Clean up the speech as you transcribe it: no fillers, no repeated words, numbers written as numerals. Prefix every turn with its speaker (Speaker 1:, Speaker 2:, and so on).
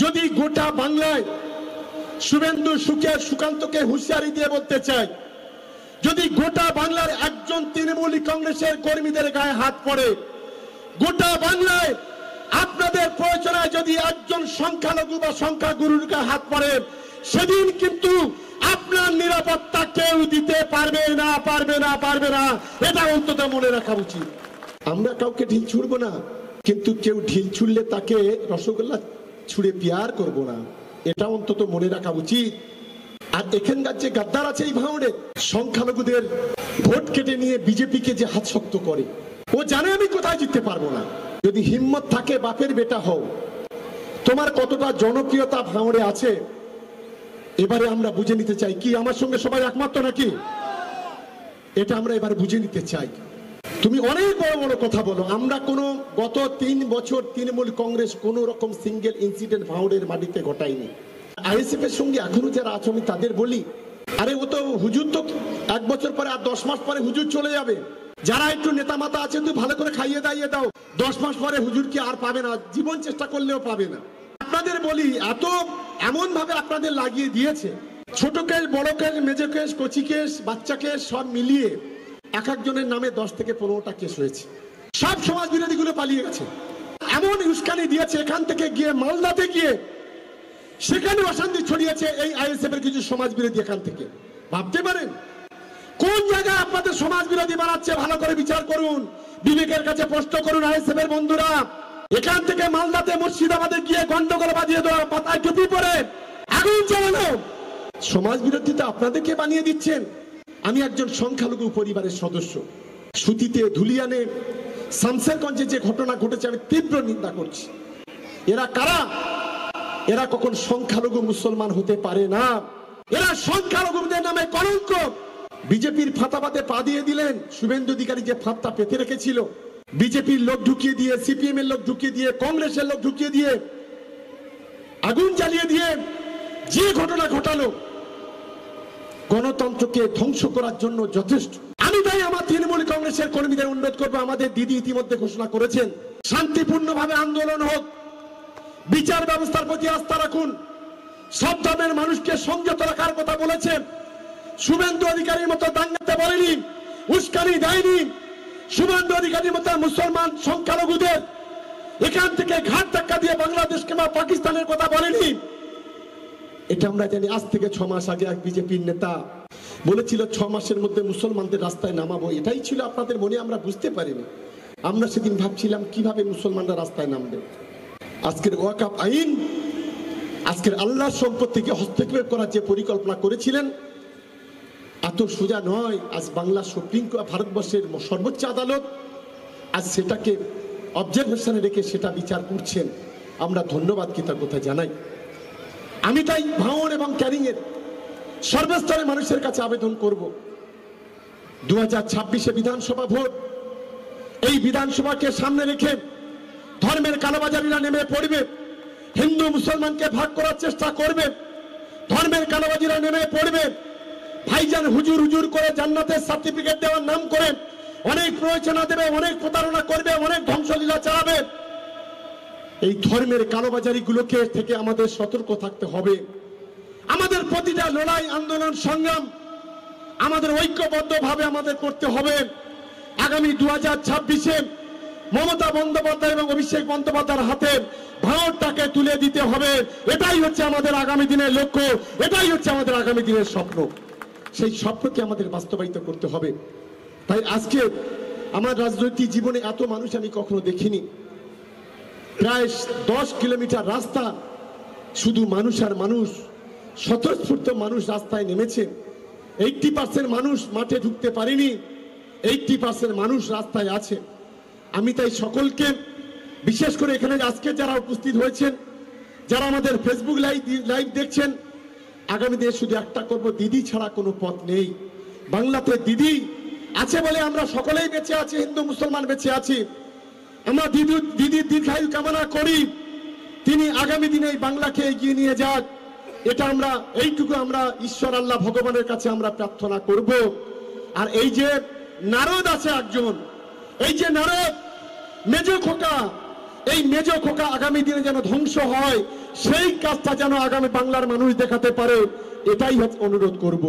Speaker 1: যদি গোটা বাংলায় শুভেন্দু সুকান্তকে হুঁশিয়ারি দিয়ে বলতে চাই, যদি গোটা বাংলার একজন তৃণমূল কংগ্রেসের কর্মীদের গায়ে হাত পড়ে, গোটা বাংলায় আপনাদের প্রয়োজনে যদি একজন সংখ্যালঘু বা সংখ্যাগুরুর গায়ে হাত পড়ে, সেদিন কিন্তু আপনার নিরাপত্তা কেউ দিতে পারবে না। এটা অন্তত মনে রাখা উচিত। আমরা কাউকে ঢিল ছুড়বো না, কিন্তু কেউ ঢিল ছুড়লে তাকে রসগোল্লা ছুড়ে পিয়ার করব না, এটা অন্তত মনে রাখা উচিত। আর এখানকার যে গাদ্দার আছে এই ভাঙড়ে, সংখ্যালঘুদের ভোট কেটে নিয়ে বিজেপিকে যে হাত শক্ত করে, ও জানে আমি কোথায় জিততে পারবো না। যদি হিম্মত থাকে বাপের বেটা হও, তোমার কতটা জনপ্রিয়তা ভাঙড়ে আছে এবারে আমরা বুঝে নিতে চাই। কি আমার সঙ্গে সবাই একমত নাকি? এটা আমরা এবার বুঝে নিতে চাই। তুমি অনেক বড় বড় কথা বলো, আমরা কোনো গত 3 বছর তৃণমূল কংগ্রেস কোন রকম সিঙ্গেল ইনসিডেন্ট ভাঙড়ের মাটিতে ঘটায়নি। আইএসএফ এর সঙ্গে এখনো যারা আছো আমি তাদের বলি, আরে ও তো হুজুর, তো 1 বছর পরে আর 10 মাস পরে হুজুর চলে যাবে। যারা একটু নেতা মাতা আছে তুই ভালো করে খাইয়ে দাইয়ে দাও, 10 মাস পরে হুজুর কি আর পাবে না, জীবন চেষ্টা করলেও পাবে না। আপনাদের বলি, এমন ভাবে আপনাদের লাগিয়ে দিয়েছে, ছোট কেস, বড় কেস, মেজর কেস, কচি কেস, বাচ্চা কেস সব মিলিয়ে এক একজনের নামে 10 থেকে 15টা কেস হয়েছে। সব সমাজ বিরোধী গুলো পালিয়ে গেছে। এমন উস্কানি দিয়েছে, এখান থেকে গিয়ে মালদাতে গিয়ে সেখানে অশান্তি ছড়িয়েছে এই আইএসএফ এর কিছু সমাজ বিরোধী। এখান থেকে ভাবতে পারেন কোন জায়গায় আপনাদের সমাজ বিরোধী বানাচ্ছে, ভালো করে বিচার করুন, বিবেকের কাছে প্রশ্ন করুন। আইএসএফ এর বন্ধুরা এখান থেকে মালদাতে, মুর্শিদাবাদে গিয়ে গন্ডগোল বাঁধিয়ে দেওয়া, পাতায় টুপি পরে আগুন জ্বালানো, সমাজ বিরোধীতা আপনাদেরকে বানিয়ে দিচ্ছেন। আমি একজন সংখ্যালঘু পরিবারের সদস্য, সুতিতে, ধুলিয়ানে, শামসেরগঞ্জে যে ঘটনা ঘটেছে আমি তীব্র নিন্দা করছি। এরা কারা? এরা কখন সংখ্যালঘু মুসলমান হতে পারে না। এরা সংখ্যালঘুদের নামে কলঙ্ক। বিজেপির ফাঁতাবাদে পা দিয়ে দিলেন। শুভেন্দু অধিকারী যে ফাঁদটা পেতে রেখেছিল, বিজেপির লোক ঢুকিয়ে দিয়ে, সিপিএম এর লোক ঢুকিয়ে দিয়ে, কংগ্রেসের লোক ঢুকিয়ে দিয়ে, আগুন জ্বালিয়ে দিয়ে যে ঘটনা ঘটালো, গণতন্ত্রকে ধ্বংস করার জন্য যথেষ্ট। আমি তাই আমার তৃণমূল কংগ্রেসের কর্মীদের অনুরোধ করবো, আমাদের দিদি ইতিমধ্যে ঘোষণা করেছেন শান্তিপূর্ণভাবে আন্দোলন হোক, বিচার ব্যবস্থার প্রতি আস্থা রাখুন, সব ধর্মের মানুষকে সংযত রাখার কথা বলেছেন। শুভেন্দু অধিকারীর মতো দাঙ্গাতে বলেনি, উস্কানি দেয়নি। শুভেন্দু অধিকারীর মতো মুসলমান সংখ্যালঘুদের এখান থেকে ঘাট ধাক্কা দিয়ে বাংলাদেশ কিংবা পাকিস্তানের কথা বলেনি। এটা আমরা জানি। আজ থেকে 6 মাস আগে এক বিজেপির নেতা বলেছিল 6 মাসের মধ্যে মুসলমানদের রাস্তায় নামাবো। এটাই ছিল আপনাদের মনে, আমরা বুঝতে পারিনি। আমরা সেদিন ভাবছিলাম কিভাবে মুসলমানরা রাস্তায় নামবে। আজকের ওয়াকফ আইন, আজকের আল্লাহর সম্পত্তিকে হস্তক্ষেপ করার যে পরিকল্পনা করেছিলেন, এত সোজা নয়। আজ বাংলা সুপ্রিম কোর্ট, ভারতবর্ষের সর্বোচ্চ আদালত আজ সেটাকে অবজারভেশনে রেখে সেটা বিচার করছেন। আমরা ধন্যবাদ, কৃতজ্ঞতা জানাই। আমি তাই ভাঙড় এবং ক্যানিং এর সর্বস্তরের মানুষের কাছে আবেদন করব, 2026-এ বিধানসভা ভোট, এই বিধানসভাকে সামনে রেখে ধর্মের কালোবাজারিরা নেমে পড়বে, হিন্দু মুসলমানকে ভাগ করার চেষ্টা করবে, ধর্মের কালোবাজিরা নেমে পড়বে। ভাইজান হুজুর হুজুর করে জান্নাতের সার্টিফিকেট দেওয়ার নাম করে অনেক প্ররোচনা দেবে, অনেক প্রতারণা করবে, অনেক ধ্বংসলীলা চালাবে। এই ধর্মের কালোবাজারি গুলোকে থেকে আমাদের সতর্ক থাকতে হবে। আমাদের প্রতিটা লড়াই, আন্দোলন, সংগ্রাম আমাদের ঐক্যবদ্ধভাবে আমাদের করতে হবে। আগামী 2026-এ মমতা বন্দ্যোপাধ্যায় এবং অভিষেক বন্দ্যোপাধ্যায়ের হাতে ভারতটাকে তুলে দিতে হবে। এটাই হচ্ছে আমাদের আগামী দিনের লক্ষ্য, এটাই হচ্ছে আমাদের আগামী দিনের স্বপ্ন। সেই স্বপ্নকে আমাদের বাস্তবায়িত করতে হবে। তাই আজকে আমার রাজনৈতিক জীবনে এত মানুষ আমি কখনো দেখিনি। প্রায় 10 কিলোমিটার রাস্তা শুধু মানুষ আর মানুষ, স্বতঃস্ফূর্ত মানুষ রাস্তায় নেমেছে। 80% মানুষ মাঠে ঢুকতে পারেনি, 80% মানুষ রাস্তায় আছে। আমি তাই সকলকে, বিশেষ করে এখানে আজকে যারা উপস্থিত হয়েছেন, যারা আমাদের ফেসবুক লাইভ দেখছেন, আগামী দিনে শুধু একটা করব, দিদি ছাড়া কোনো পথ নেই। বাংলাতে দিদি আছে বলে আমরা সকলেই বেঁচে আছি, হিন্দু মুসলমান বেঁচে আছি। আমরা দিদির দীর্ঘায়ু কামনা করি, তিনি আগামী দিনে এই বাংলাকে এগিয়ে নিয়ে যাক। এটা আমরা, এইটুকু আমরা ঈশ্বর আল্লাহ ভগবানের কাছে আমরা প্রার্থনা করব। আর এই যে নারদ আছে একজন, এই যে নারদ, মেজ খোকা, এই মেজ খোকা আগামী দিনে যেন ধ্বংস হয়, সেই কাজটা যেন আগামী বাংলার মানুষ দেখাতে পারে, এটাই অনুরোধ করব।